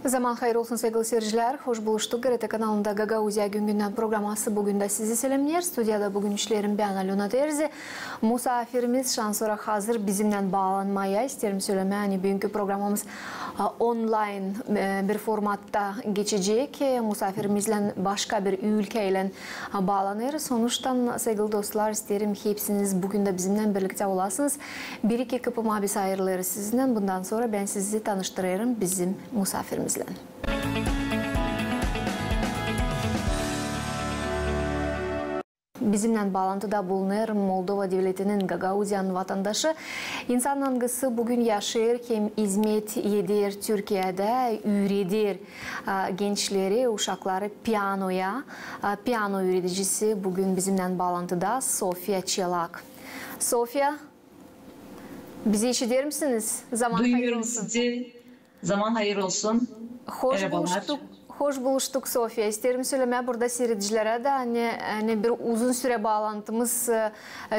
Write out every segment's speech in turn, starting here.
Zaman hayır olsun sevgili seyirciler. Hoş buluştuk. GRT kanalında Gagauzya Gün programması bugün de sizi selamlar. Stüdyada bugün işlerim ben Alona Terzi. Misafirimiz şansora hazır bizimle bağlanmaya isterim söyleme. Yani bugünkü programımız online bir formatta geçecek. Misafirimizle başka bir ülkeyle bağlanır. Sonuçtan sevgili dostlar isterim hepsiniz bugün de bizimle birlikte olasınız. Bir iki kapıma bir ayrılırız sizinle. Bundan sonra ben sizi tanıştırırım bizim misafirimizle. Bizimle bağlantıda bulunur Moldova Devleti'nin Gagauzyan vatandaşı. İnsan angısı bugün yaşır, hem hizmet eder Türkiye'de, üredir gençleri, uşakları piyanoya. Piyano üreticisi bugün bizimle bağlantıda Sofya Çelak. Sofya, bizi işitir misiniz? Zaman hayır olsun. Sizi. Zaman hayır olsun. Hoş buluştuk Sofya. İsterim söyleme burada seyredicilere de hani bir uzun süre bağlantımız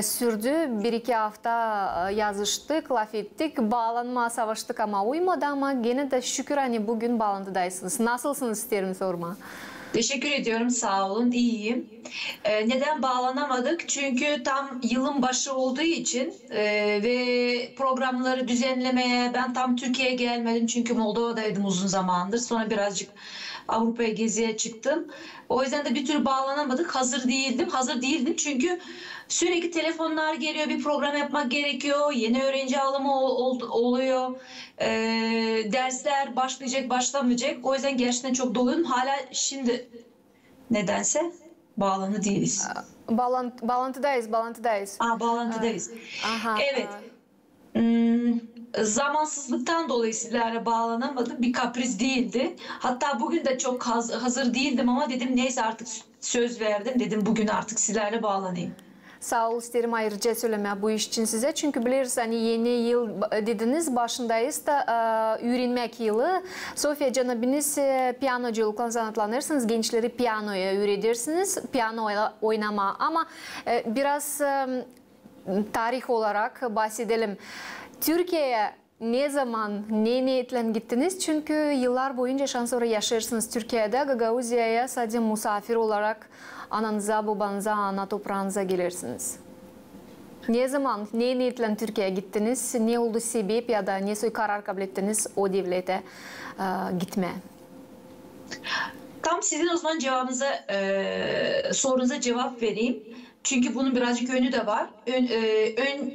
sürdü. Bir iki hafta yazıştık, laf ettik, bağlanma savaştık ama uymadı ama gene de şükür hani bugün bağlantıdaysınız. Nasılsınız isterim sorma. Teşekkür ediyorum, sağ olun, iyiyim. Neden bağlanamadık? Çünkü tam yılın başı olduğu için ve programları düzenlemeye ben tam Türkiye'ye gelmedim. Çünkü Moldova'daydım uzun zamandır. Sonra birazcık Avrupa'ya geziye çıktım. O yüzden de bir türlü bağlanamadık. Hazır değildim çünkü sürekli telefonlar geliyor. Bir program yapmak gerekiyor. Yeni öğrenci alımı oluyor. Dersler başlamayacak. O yüzden gerçekten çok doluyum. Hala şimdi nedense bağlanı değiliz. Bağlantıdayız. Bağlantıdayız. Aha, evet. Zamansızlıktan dolayı sizlerle bağlanamadım. Bir kapriz değildi. Hatta bugün de çok hazır değildim ama dedim neyse artık söz verdim. Dedim bugün artık sizlerle bağlanayım. Sağ ol isterim ayrıca söyleme bu iş için size. Çünkü bilirsiniz hani yeni yıl dediniz başındayız da öğrenmek yılı. Sofya canabiniz piyanoculukla sanatlanırsınız. Gençleri piyanoya öğretirsiniz. Piyanoyla oynama ama biraz tarih olarak bahsedelim. Türkiye'ye ne zaman, ne niyetle gittiniz? Çünkü yıllar boyunca şansora yaşarsınız Türkiye'de. Gagauzya'ya sadece misafir olarak ananıza, babanıza, ana toprağınıza gelirsiniz. Ne zaman, ne niyetle Türkiye'ye gittiniz? Ne oldu sebep ya da ne karar kabul ettiniz o devlete gitme? Tam sizin o zaman sorunuza cevap vereyim. Çünkü bunun birazcık önü de var.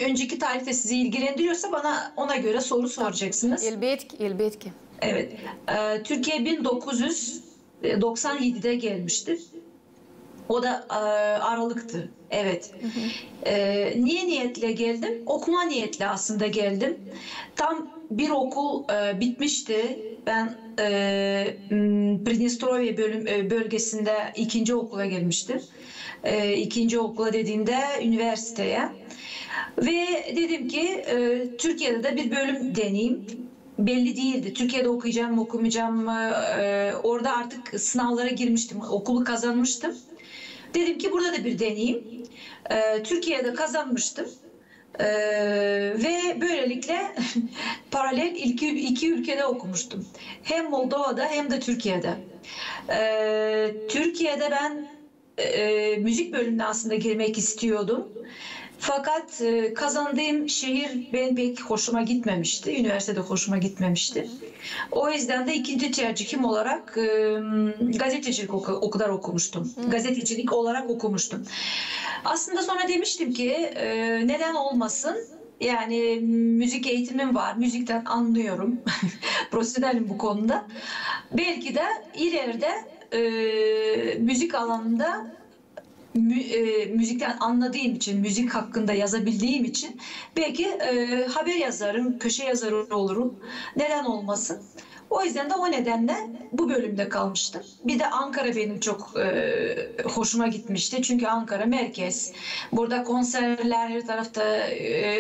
Önceki tarihte sizi ilgilendiriyorsa bana ona göre soru soracaksınız. Elbette ki. Evet. Türkiye 1997'de gelmişti. O da Aralık'tı. Evet. Niye niyetle geldim? Okuma niyetli aslında geldim. Tam bir okul bitmişti. Ben Pridnestrovye bölgesinde ikinci okula gelmiştim. İkinci okula dediğimde üniversiteye. Ve dedim ki Türkiye'de de bir bölüm deneyeyim. Belli değildi. Türkiye'de okuyacağım mı okumayacağım mı? Orada artık sınavlara girmiştim. Okulu kazanmıştım. Dedim ki burada da bir deneyeyim. Türkiye'de kazanmıştım. Ve böylelikle paralel iki ülkede okumuştum. Hem Moldova'da hem de Türkiye'de. Türkiye'de ben müzik bölümüne aslında girmek istiyordum. Fakat kazandığım şehir benim pek hoşuma gitmemişti. Üniversitede hoşuma gitmemişti. O yüzden de ikinci tercihim olarak gazetecilik okumuştum. Gazetecilik olarak okumuştum. Aslında sonra demiştim ki neden olmasın? Yani müzik eğitimim var. Müzikten anlıyorum. Profesyonelim bu konuda. Belki de ileride müzik alanında müzikten anladığım için, müzik hakkında yazabildiğim için belki haber yazarım, köşe yazarı olurum. Neden olmasın? O yüzden de o nedenle bu bölümde kalmıştım. Bir de Ankara benim çok hoşuma gitmişti. Çünkü Ankara merkez. Burada konserler her tarafta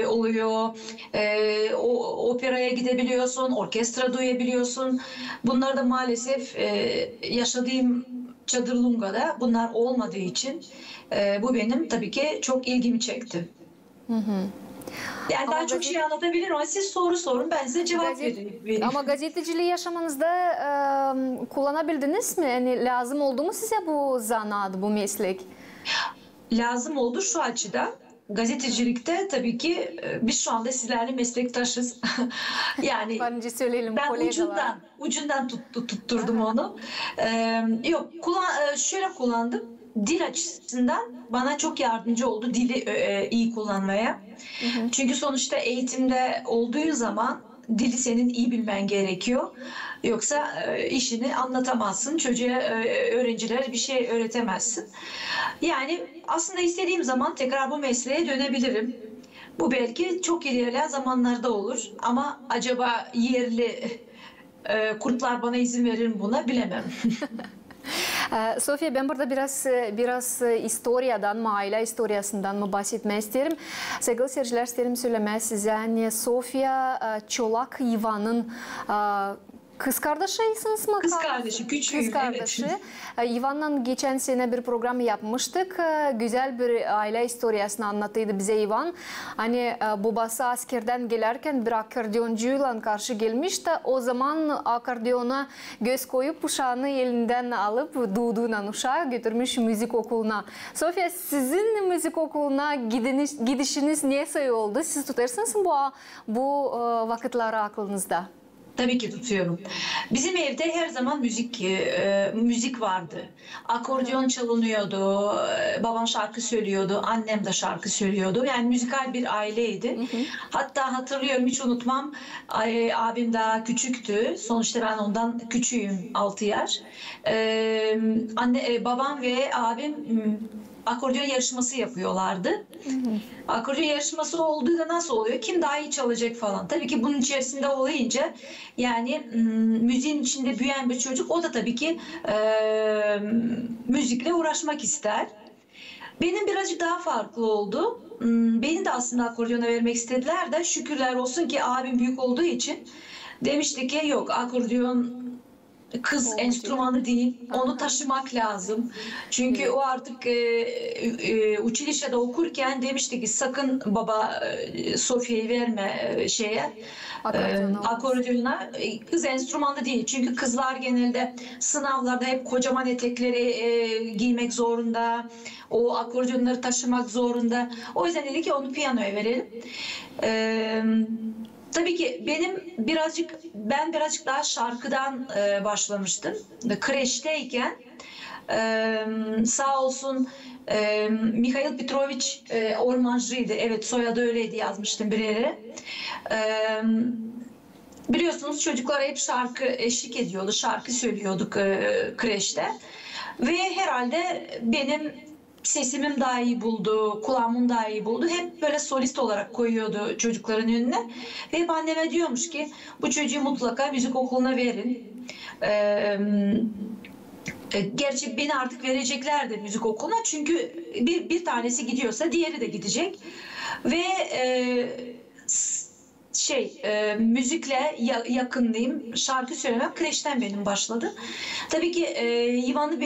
oluyor. Operaya gidebiliyorsun, orkestra duyabiliyorsun. Bunlar da maalesef yaşadığım Çadırlunga'da bunlar olmadığı için bu benim tabii ki çok ilgimi çekti. Yani daha çok şey anlatabilirim ama siz soru sorun, ben size cevap vereyim. Ama gazeteciliği yaşamınızda kullanabildiniz mi? Yani lazım oldu mu size bu zanaat, bu meslek? Lazım oldu şu açıdan. Gazetecilikte tabii ki biz şu anda sizlerle meslektaşız. Yani Bence söyleyelim, ben kolegalar. ucundan tutturdum onu. Yok, şöyle kullandım. Dil açısından bana çok yardımcı oldu dili iyi kullanmaya. Çünkü sonuçta eğitimde olduğu zaman dili senin iyi bilmen gerekiyor. Yoksa işini anlatamazsın. Çocuğa, öğrencilere bir şey öğretemezsin. Yani aslında istediğim zaman tekrar bu mesleğe dönebilirim. Bu belki çok ilerleyen zamanlarda olur. Ama acaba yerli kurtlar bana izin verir mi buna, bilemem. Sofya, ben burada biraz historiyadan mı, aile historiasından mı bahsetmek isterim. Sevgili seyirciler, isterim söylemek size. Yani Sofya Çolak Ivan'ın kız kardeşisiniz mi? Kız kardeşi, küçüğüm. Kız kardeşi. Evet. Ivan'la geçen sene bir program yapmıştık. Güzel bir aile historiasını anlattıydı bize Ivan. Hani babası askerden gelirken bir akordeoncuyla karşı gelmiş de o zaman akordiyona göz koyup uşağını elinden alıp doğduğundan uşağı götürmüş müzik okuluna. Sofya, sizin müzik okuluna gidişiniz neye oldu? Siz tutarsınız bu vakitleri aklınızda? Tabii ki tutuyorum. Bizim evde her zaman müzik vardı. Akordeon çalınıyordu, babam şarkı söylüyordu, annem de şarkı söylüyordu. Yani müzikal bir aileydi. Hatta hatırlıyorum, hiç unutmam, abim daha küçüktü. Sonuçta ben ondan küçüğüm, 6 yaş. Babam ve abim akordeon yarışması yapıyorlardı. Akordeon yarışması olduğu da nasıl oluyor? Kim daha iyi çalacak falan. Tabii ki bunun içerisinde olunca yani müziğin içinde büyüyen bir çocuk, o da tabii ki müzikle uğraşmak ister. Benim birazcık daha farklı oldu. Beni de aslında akordeona vermek istediler de şükürler olsun ki abim büyük olduğu için demişti ki yok, akordeon kız enstrümanı değil, onu taşımak lazım. Çünkü o artık Uçilişe'de okurken demişti ki sakın baba Sofya'yı verme akordeona. Kız enstrümanı değil. Çünkü kızlar genelde sınavlarda hep kocaman etekleri giymek zorunda. O akordeonları taşımak zorunda. O yüzden dedi ki onu piyanoya verelim. Tabii ki ben birazcık daha şarkıdan başlamıştım. Kreşteyken sağ olsun Mikhail Petrovich Ormancı'ydı. Evet, soyadı öyleydi, yazmıştım bir yere. Biliyorsunuz çocuklara hep şarkı eşlik ediyordu. Şarkı söylüyorduk kreşte. Ve herhalde benim sesimim daha iyi buldu, kulağımın daha iyi buldu. Hep böyle solist olarak koyuyordu çocukların önüne. Ve hep anneme diyormuş ki bu çocuğu mutlaka müzik okuluna verin. Gerçi beni artık vereceklerdi müzik okuluna. Çünkü bir tanesi gidiyorsa diğeri de gidecek. Ve müzikle yakınlıyım. Şarkı söylemem kreşten benim başladı. Tabii ki İvan'ı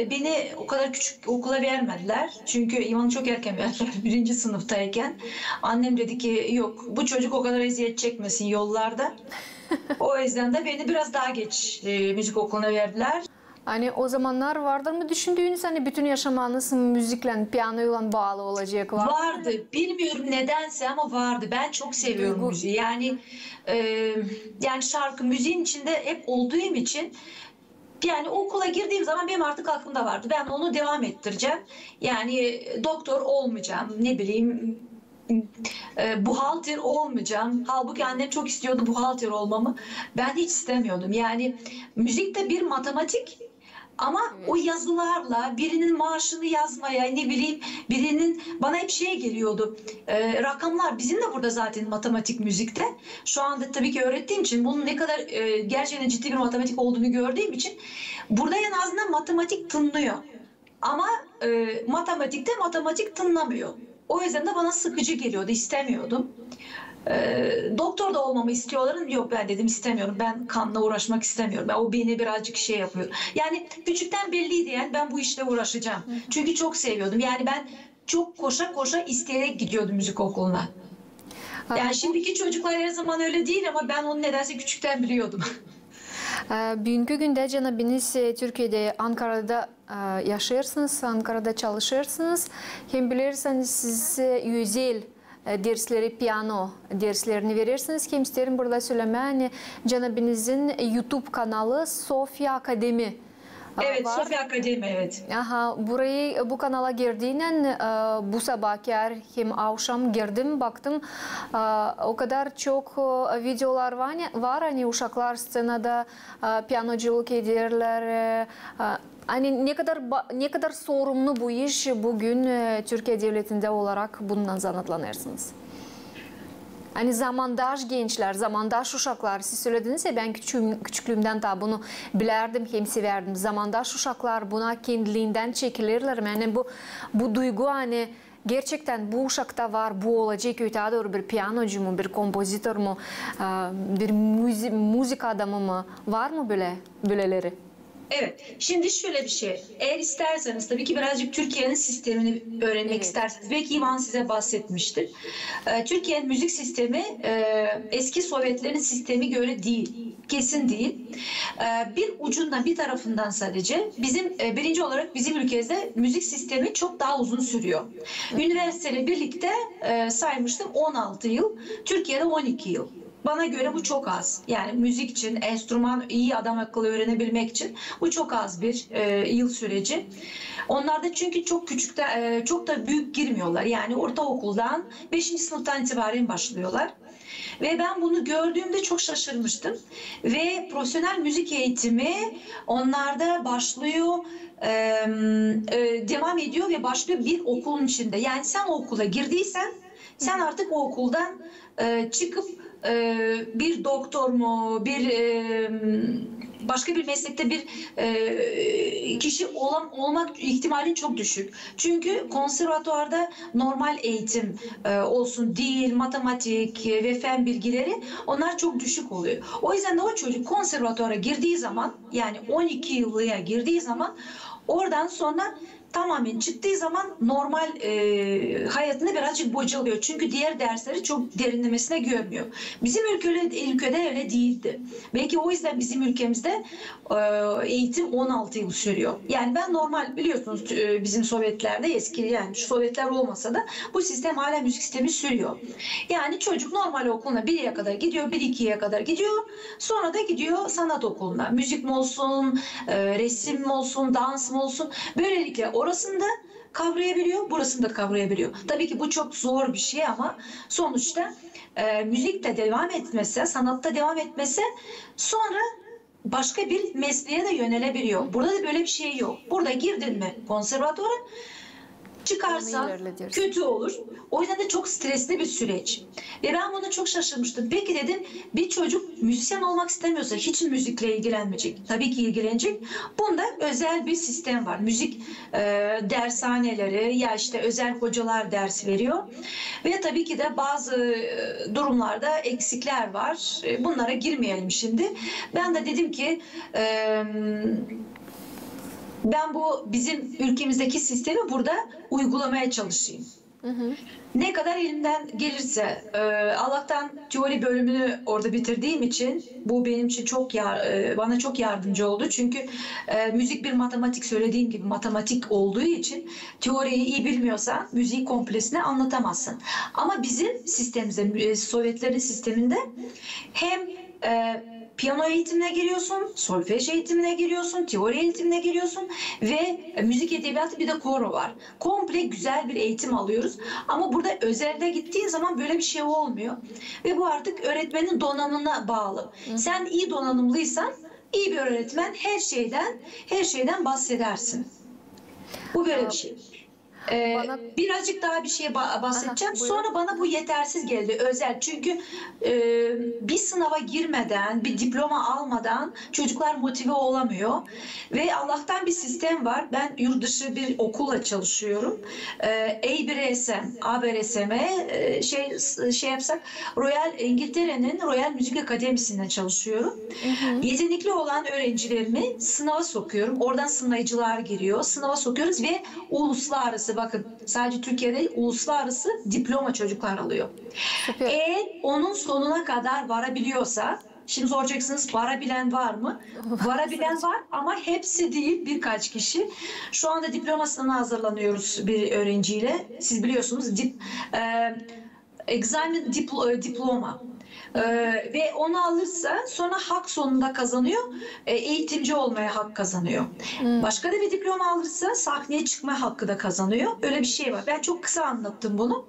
beni o kadar küçük okula vermediler. Çünkü İvan'ı çok erken verdiler. 1. sınıftayken. Annem dedi ki yok, bu çocuk o kadar eziyet çekmesin yollarda. O yüzden de beni biraz daha geç müzik okuluna verdiler. Hani o zamanlar vardır mı düşündüğünüz, hani bütün yaşamanız müzikle, piyanoyla bağlı olacak var? Vardı. Bilmiyorum nedense ama vardı. Ben çok seviyorum müziği. Yani şarkı müziğin içinde hep olduğum için, yani okula girdiğim zaman benim artık aklımda vardı. Ben onu devam ettireceğim. Yani doktor olmayacağım. Ne bileyim, buhalter olmayacağım. Halbuki annem çok istiyordu buhalter olmamı. Ben hiç istemiyordum. Yani müzik de bir matematik. Ama o yazılarla birinin maaşını yazmaya, ne bileyim, birinin bana hep geliyordu. Rakamlar bizim de burada zaten matematik müzikte. Şu anda tabii ki öğrettiğim için bunun ne kadar gerçekten ciddi bir matematik olduğunu gördüğüm için burada en azından matematik tınlıyor. Ama matematikte matematik tınlamıyor. O yüzden de bana sıkıcı geliyordu, istemiyordum. Doktor da olmamı istiyorlar. Yok, ben dedim istemiyorum. Ben kanla uğraşmak istemiyorum. O beni birazcık yapıyor. Yani küçükten belliydi, yani ben bu işle uğraşacağım. Çünkü çok seviyordum. Yani ben çok koşa koşa isteyerek gidiyordum müzik okuluna. Yani şimdiki çocuklar her zaman öyle değil ama ben onu nedense küçükten biliyordum. Bugünkü günde canabiniz Türkiye'de, Ankara'da yaşarsınız, Ankara'da çalışırsınız. Hem bilirseniz siz özel dersleri, piyano derslerini verirsiniz. Hem isterim burada söylemeye, hani canabinizin YouTube kanalı Sofia Akademi. Evet, var. Sofia Akademi, evet. Aha, bu kanala girdiğinden bu sabah hem akşam girdim, baktım, o kadar çok videolar var hani uşaklar scenada piyanoculuk ederler. Hani ne kadar sorumlu bu iş bugün Türkiye Devleti'nde olarak bundan zanatlanırsınız. Hani zamandaş gençler, zamandaş uşaklar, siz söylediniz ya, ben küçüklüğümden da bunu bilerdim, hem severdim. Zamandaş uşaklar buna kendiliğinden çekilirler. Yani bu duygu hani gerçekten bu uşakta var, bu olacak öte doğru bir piyanocu mu, bir kompozitör mu, bir müzik adamı mı, var mı böyleleri? Evet. Şimdi şöyle bir şey. Eğer isterseniz tabii ki birazcık Türkiye'nin sistemini öğrenmek isterseniz. Belki İvan size bahsetmiştir. Türkiye'nin müzik sistemi eski Sovyetlerin sistemi göre değil. Kesin değil. Bir ucundan, bir tarafından sadece birinci olarak bizim ülkemizde müzik sistemi çok daha uzun sürüyor. Üniversiteyle birlikte saymıştım 16 yıl. Türkiye'de 12 yıl. Bana göre bu çok az. Yani müzik için, enstrüman iyi adam akıllı öğrenebilmek için bu çok az bir yıl süreci. Onlar da çünkü çok küçükte, çok da büyük girmiyorlar. Yani ortaokuldan 5. sınıftan itibaren başlıyorlar. Ve ben bunu gördüğümde çok şaşırmıştım. Ve profesyonel müzik eğitimi onlarda başlıyor, devam ediyor ve başlıyor bir okulun içinde. Yani sen o okula girdiysen, sen artık o okuldan çıkıp bir doktor mu, başka bir meslekte bir kişi olmak ihtimalin çok düşük. Çünkü konservatuvarda normal eğitim olsun, dil, matematik ve fen bilgileri onlar çok düşük oluyor. O yüzden de o çocuk konservatuvara girdiği zaman, yani 12 yıllığa girdiği zaman, oradan sonra tamamen çıktığı zaman normal hayatında birazcık bocalıyor. Çünkü diğer dersleri çok derinlemesine görmüyor. Bizim ülkede öyle değildi. Belki o yüzden bizim ülkemizde eğitim 16 yıl sürüyor. Yani ben normal, biliyorsunuz bizim Sovyetlerde, eski yani Sovyetler olmasa da bu sistem hala müzik sistemi sürüyor. Yani çocuk normal okuluna 1'ye kadar gidiyor, 1-2'ye kadar gidiyor. Sonra da gidiyor sanat okuluna. Müzik mi olsun, resim mi olsun, dans mı olsun. Böylelikle orasını da kavrayabiliyor, burasını da kavrayabiliyor. Tabii ki bu çok zor bir şey ama sonuçta müzikte devam etmese, sanatta devam etmese sonra başka bir mesleğe de yönelebiliyor. Burada da böyle bir şey yok. Burada girdin mi konservatuvara, çıkarsan kötü olur. O yüzden de çok stresli bir süreç. Ve ben buna çok şaşırmıştım. Peki dedim, bir çocuk müzisyen olmak istemiyorsa hiç müzikle ilgilenmeyecek. Tabii ki ilgilenecek. Bunda özel bir sistem var. Müzik dershaneleri ya işte özel hocalar ders veriyor. Ve tabii ki de bazı durumlarda eksikler var. Bunlara girmeyelim şimdi. Ben de dedim ki ben bu bizim ülkemizdeki sistemi burada uygulamaya çalışayım. Ne kadar elimden gelirse, Allah'tan teori bölümünü orada bitirdiğim için bu benim için bana çok yardımcı oldu. Çünkü müzik bir matematik, söylediğim gibi matematik olduğu için teoriyi iyi bilmiyorsan müziği komplesine anlatamazsın. Ama bizim sistemimizde, Sovyetlerin sisteminde hem piyano eğitimine giriyorsun, solfej eğitimine giriyorsun, teori eğitimine giriyorsun ve müzik edebiyatı, bir de koro var. Komple güzel bir eğitim alıyoruz. Ama burada özelde gittiğin zaman böyle bir şey olmuyor. Ve bu artık öğretmenin donanımına bağlı. Sen iyi donanımlıysan iyi bir öğretmen her şeyden bahsedersin. Bu böyle bir şey. Birazcık daha bir şeye bahsedeceğim. Sonra bana bu yetersiz geldi, özel. Çünkü bir sınava girmeden, bir diploma almadan çocuklar motive olamıyor. Ve Allah'tan bir sistem var. Ben yurt dışı bir okulla çalışıyorum. ABRSM'e şey yapsak, İngiltere'nin Royal Müzik Akademisi'nde çalışıyorum. Yetenekli olan öğrencilerimi sınava sokuyorum. Oradan sınayıcılar giriyor. Sınava sokuyoruz ve uluslararası bakın sadece Türkiye'de uluslararası diploma çocuklar alıyor. Süper. Eğer onun sonuna kadar varabiliyorsa, şimdi soracaksınız varabilen var mı? Varabilen var ama hepsi değil, birkaç kişi. Şu anda diplomasına hazırlanıyoruz bir öğrenciyle. Siz biliyorsunuz diploma. Ve onu alırsa sonra hak sonunda kazanıyor, eğitimci olmaya hak kazanıyor. Başka da bir diploma alırsa sahneye çıkma hakkı da kazanıyor. Öyle bir şey var. Ben çok kısa anlattım bunu.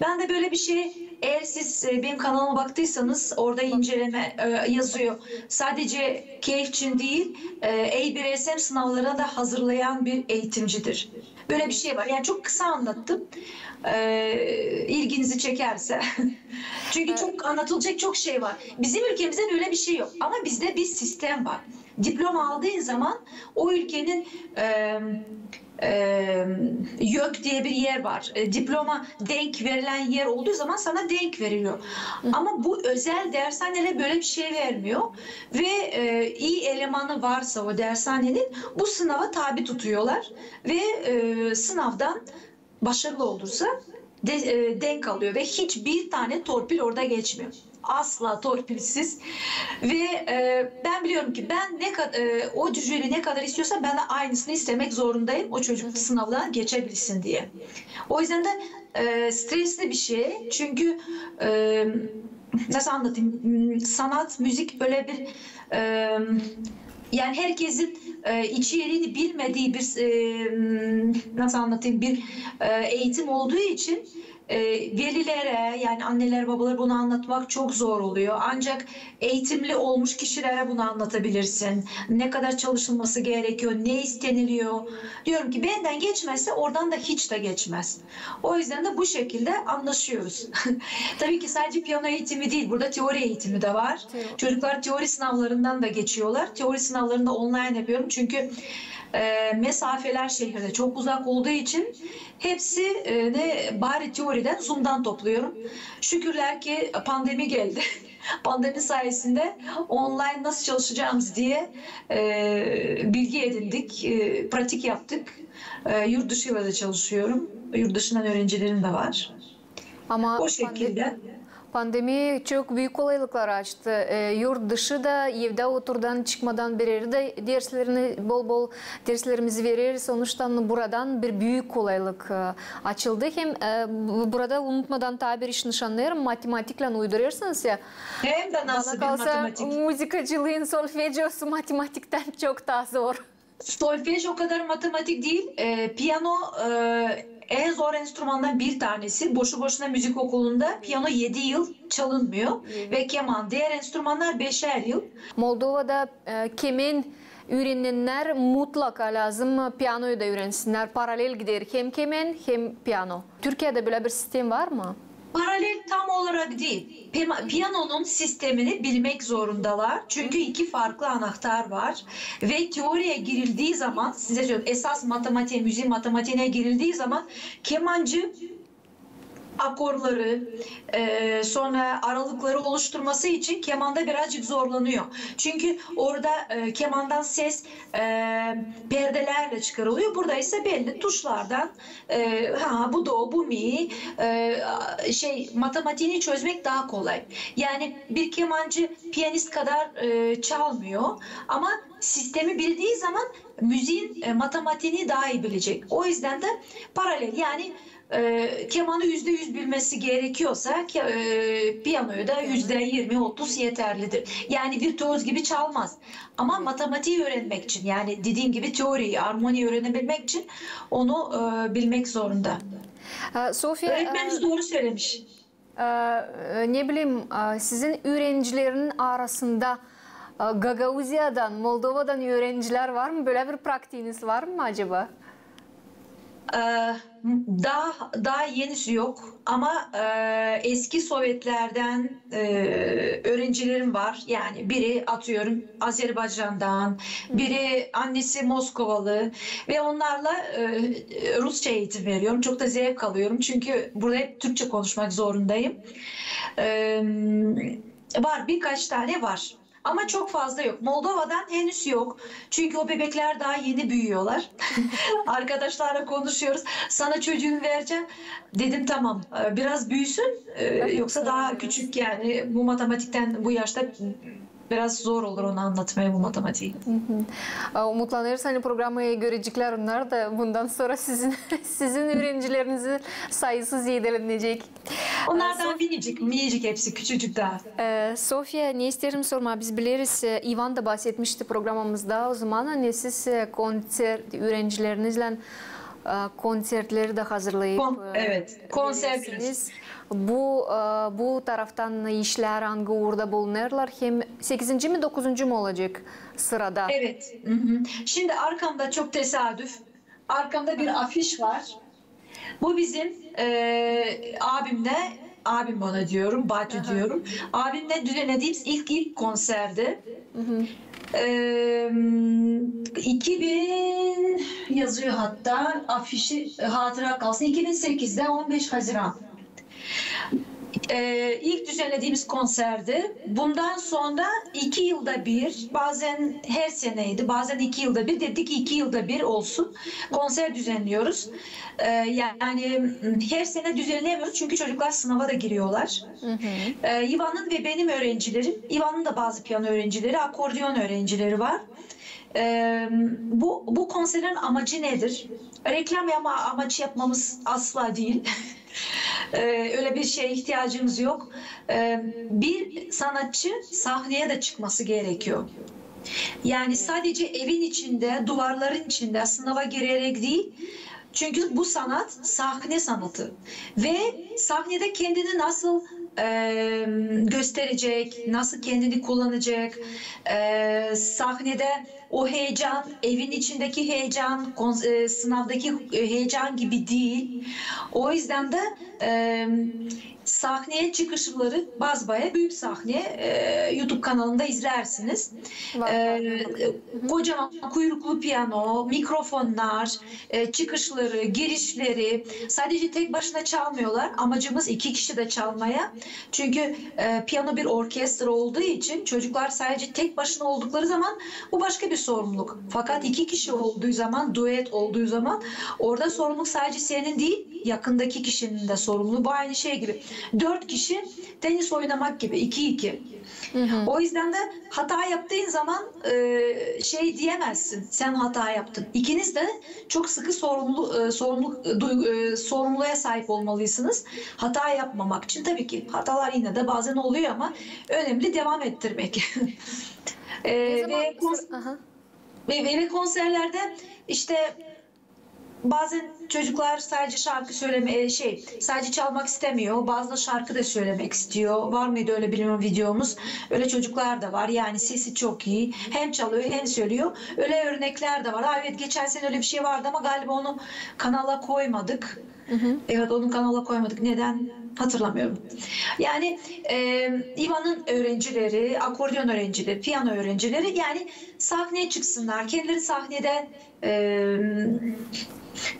Ben de böyle bir şey, eğer siz benim kanalıma baktıysanız orada inceleme yazıyor. Sadece keyif için değil, A1SM sınavlarına da hazırlayan bir eğitimcidir. Böyle bir şey var. Yani çok kısa anlattım. İlginizi çekerse. Çünkü çok anlatılacak çok şey var. Bizim ülkemizde böyle bir şey yok. Ama bizde bir sistem var. Diploma aldığın zaman o ülkenin YÖK diye bir yer var. Diploma denk verilen yer olduğu zaman sana denk veriliyor. Ama bu özel dershaneler böyle bir şey vermiyor. Ve iyi elemanı varsa o dershanenin bu sınava tabi tutuyorlar. Ve sınavdan başarılı olursa denk alıyor ve hiçbir tane torpil orada geçmiyor. Asla torpilsiz ve ben biliyorum ki ben ne kadar o düzeyli ne kadar istiyorsa ben de aynısını istemek zorundayım o çocuk sınavdan geçebilsin diye. O yüzden de stresli bir şey çünkü nasıl anlatayım, sanat, müzik böyle bir yani herkesin içeriğini bilmediği bir nasıl anlatayım bir eğitim olduğu için velilere yani anneler babalar bunu anlatmak çok zor oluyor. Ancak eğitimli olmuş kişilere bunu anlatabilirsin. Ne kadar çalışılması gerekiyor, ne isteniliyor. Diyorum ki benden geçmezse oradan da hiç de geçmez. O yüzden de bu şekilde anlaşıyoruz. Tabii ki sadece piyano eğitimi değil, burada teori eğitimi de var. Çocuklar teori sınavlarından da geçiyorlar. Teori sınavlarını da online yapıyorum çünkü mesafeler şehirde çok uzak olduğu için hepsi bari teoriden Zoom'dan topluyorum. Şükürler ki pandemi geldi. Pandemi sayesinde online nasıl çalışacağımız diye bilgi edindik, pratik yaptık. Yurt dışıyla da çalışıyorum. Yurt dışından öğrencilerim de var. Ama o şekilde. Pandemi çok büyük kolaylıklar açtı. Yurt dışı da evde oturdan çıkmadan birer de derslerini bol derslerimizi verir. Sonuçta buradan bir büyük kolaylık açıldı. Hem burada unutmadan tabir iş nişanlarım matematikle uyduruyorsunuz ya. Hem de nasıl bir matematik. Müzikacılığın solfejosu matematikten çok daha zor. Solfej o kadar matematik değil. Piyano en zor enstrümandan bir tanesi. Boşu boşuna müzik okulunda piyano 7 yıl çalınmıyor. Ve keman. Diğer enstrümanlar 5'er yıl. Moldova'da keman öğrenenler mutlaka lazım piyanoyu da öğrensinler. Paralel gider hem keman hem piyano. Türkiye'de böyle bir sistem var mı? Paralel tam olarak değil. Piyanonun sistemini bilmek zorundalar. Çünkü iki farklı anahtar var. Ve teoriye girildiği zaman, size söylüyorum, esas matematiğe, müziğin matematiğine girildiği zaman kemancı akorları, sonra aralıkları oluşturması için kemanda birazcık zorlanıyor. Çünkü orada kemandan ses perdelerle çıkarılıyor. Burada ise belli tuşlardan bu do, bu mi matematiğini çözmek daha kolay. Yani bir kemancı piyanist kadar çalmıyor ama sistemi bildiği zaman müziğin matematiğini daha iyi bilecek. O yüzden de paralel yani kemanı %100 bilmesi gerekiyorsa piyanoyu da %20-30 yeterlidir. Yani virtüöz gibi çalmaz. Ama matematiği öğrenmek için yani dediğim gibi teoriyi, armoniyi öğrenebilmek için onu bilmek zorunda. Sofya, öğretmeniniz doğru söylemiş. Ne bileyim sizin öğrencilerin arasında Gagauzya'dan, Moldova'dan öğrenciler var mı? Böyle bir pratiğiniz var mı acaba? Daha yenisi yok ama eski Sovyetlerden öğrencilerim var. Yani biri atıyorum Azerbaycan'dan, biri annesi Moskovalı ve onlarla Rusça eğitim veriyorum. Çok da zevk alıyorum çünkü burada hep Türkçe konuşmak zorundayım. Var, birkaç tane var. ama çok fazla yok. Moldova'dan henüz yok. Çünkü o bebekler daha yeni büyüyorlar. Arkadaşlarla konuşuyoruz. Sana çocuğunu vereceğim. Dedim tamam biraz büyüsün yoksa daha küçük yani bu matematikten bu yaşta biraz zor olur onu anlatmaya bu matematiği. Umutlanıyoruz hani programı görecekler onlar da bundan sonra sizin öğrencilerinizin sayısı zedelenecek. Onlar daha minicik hepsi küçücük daha. Sofya ne isterim sorma biz biliriz Ivan da bahsetmişti programımızda o zaman hani siz konser öğrencilerinizle konserleri de hazırlayıp evet konserleriniz. Bu taraftan işler hangi uğurda bulunurlar hem 8. mi 9. mu olacak sırada? Evet. Şimdi arkamda çok tesadüf. Arkamda bir afiş var. Bu bizim abim bana diyorum, Batu diyorum. Abimle düzenlediğimiz ilk konserdi. 2000 yazıyor hatta afişi hatıra kalsın. 2008'de 15 Haziran. İlk düzenlediğimiz konserdi. Bundan sonra 2 yılda bir, bazen her seneydi, bazen 2 yılda bir, dedik 2 yılda bir olsun konser düzenliyoruz. Yani her sene düzenleyemiyoruz çünkü çocuklar sınava da giriyorlar. Ivan'ın ve benim öğrencilerim, Ivan'ın da bazı piyano öğrencileri, akordeon öğrencileri var. Bu konserin amacı nedir? Reklam amacı yapmamız asla değil. Öyle bir şeye ihtiyacımız yok. Bir sanatçı sahneye de çıkması gerekiyor. Yani sadece evin içinde, duvarların içinde sınava girerek değil. Çünkü bu sanat sahne sanatı. Ve sahnede kendini nasıl gösterecek, nasıl kendini kullanacak, sahnede o heyecan, evin içindeki heyecan, sınavdaki heyecan gibi değil. O yüzden de sahneye çıkışları Bazbaya büyük sahne YouTube kanalında izlersiniz. Kocaman kuyruklu piyano, mikrofonlar, çıkışları, girişleri sadece tek başına çalmıyorlar. Amacımız 2 kişi de çalmaya. Çünkü piyano bir orkestra olduğu için çocuklar sadece tek başına oldukları zaman bu başka bir sorumluluk. Fakat 2 kişi olduğu zaman, duet olduğu zaman orada sorumluluk sadece senin değil, yakındaki kişinin de sorumluluğu. Bu aynı şey gibi. 4 kişi tenis oynamak gibi 2-2. O yüzden de hata yaptığın zaman şey diyemezsin. Sen hata yaptın. İkiniz de çok sıkı sorumluluğa sahip olmalısınız. Hata yapmamak için tabii ki hatalar yine de bazen oluyor ama önemli devam ettirmek. Ve konserlerde işte bazen çocuklar sadece şarkı sadece çalmak istemiyor. Bazı şarkı da söylemek istiyor. Var mıydı öyle bilmiyorum videomuz. Öyle çocuklar da var. Yani sesi çok iyi. Hem çalıyor hem söylüyor. Öyle örnekler de var. Evet geçen sene öyle bir şey vardı ama galiba onu kanala koymadık. Evet onu kanala koymadık. Neden? Hatırlamıyorum. Yani Ivan'ın öğrencileri, akordeon öğrencileri, piyano öğrencileri yani sahneye çıksınlar. Kendileri sahnede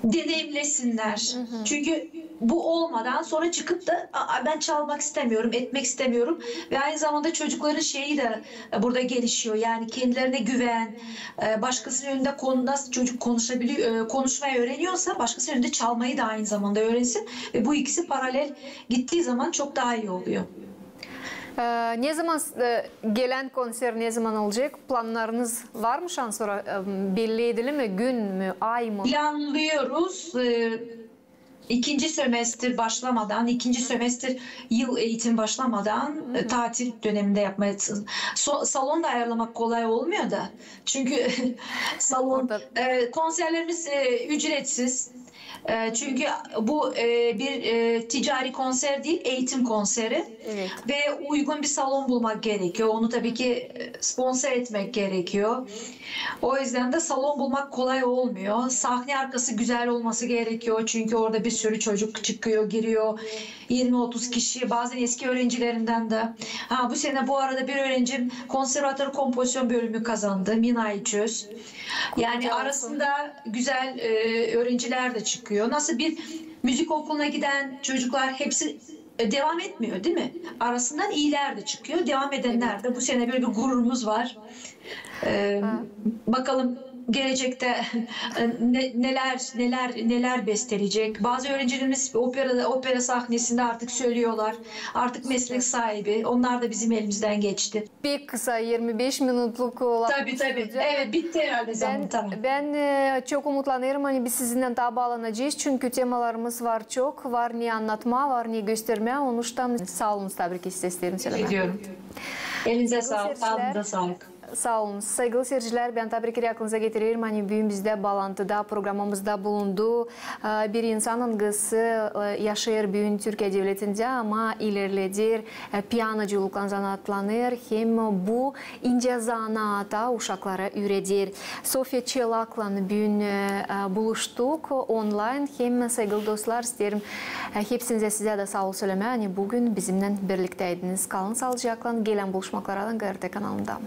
deneyimlesinler. Çünkü bu olmadan sonra çıkıp da ben çalmak istemiyorum, etmek istemiyorum ve aynı zamanda çocukların şeyi de burada gelişiyor. Yani kendilerine güven, başkasının önünde nasıl çocuk konuşmayı öğreniyorsa başkasının önünde çalmayı da aynı zamanda öğrensin ve bu ikisi paralel gittiği zaman çok daha iyi oluyor. Ne zaman gelen konser ne zaman olacak? Planlarınız var mı şu an sonra? Belli edildi mi? Gün mü? Ay mı? Planlıyoruz. İkinci sömestr başlamadan, ikinci sömestr yıl eğitim başlamadan tatil döneminde yapmaya salon da ayarlamak kolay olmuyor da. Çünkü salon konserlerimiz ücretsiz. Çünkü bu bir ticari konser değil, eğitim konseri. Evet. Ve uygun bir salon bulmak gerekiyor. Onu tabii ki sponsor etmek gerekiyor. O yüzden de salon bulmak kolay olmuyor. Sahne arkası güzel olması gerekiyor. Çünkü orada bir sürü çocuk çıkıyor, giriyor. 20-30 kişi, bazen eski öğrencilerinden de. Bu sene bu arada bir öğrencim konservatuar kompozisyon bölümü kazandı. Minay Çöz. Yani arasında güzel öğrenciler de çıkıyor. Nasıl bir müzik okuluna giden çocuklar hepsi devam etmiyor değil mi? Arasından iyiler de çıkıyor. Devam edenler de bu sene böyle bir gururumuz var. Bakalım gelecekte neler besteleyecek. Bazı öğrencilerimiz opera sahnesinde artık söylüyorlar. Artık meslek sahibi. Onlar da bizim elimizden geçti. Bir kısa 25 minutluk olan. Tabii. Evet, bitti herhalde zaman. Tamam. Ben çok umutlanıyorum. Hani biz sizinle daha bağlanacağız. Çünkü temalarımız var çok. Var niye anlatma, var niye gösterme. Onuştan sağ olun, tebrik isterim. Ediyorum. Elinize sağlık, sağlığınıza sağlık. Sağ olun. Saygılı seyirciler, ben tabii aklınıza getiririm. Hani bugün bizde bağlantıda, programımızda bulundu. Bir insanın kızı yaşayır bugün Türkiye Devleti'nde ama ilerledir. Piyanoculukla zanatlanır. Hem bu ince zanata uşaklara üredir. Sofya Çelak'la bugün buluştuk online. Hem saygılı dostlar isterim. Hepsinize size de sağ ol söyleme. Hani bugün bizimle birlikteydiniz. Kalın sağlıcakla. Gelen buluşmaklara da GRT kanalında.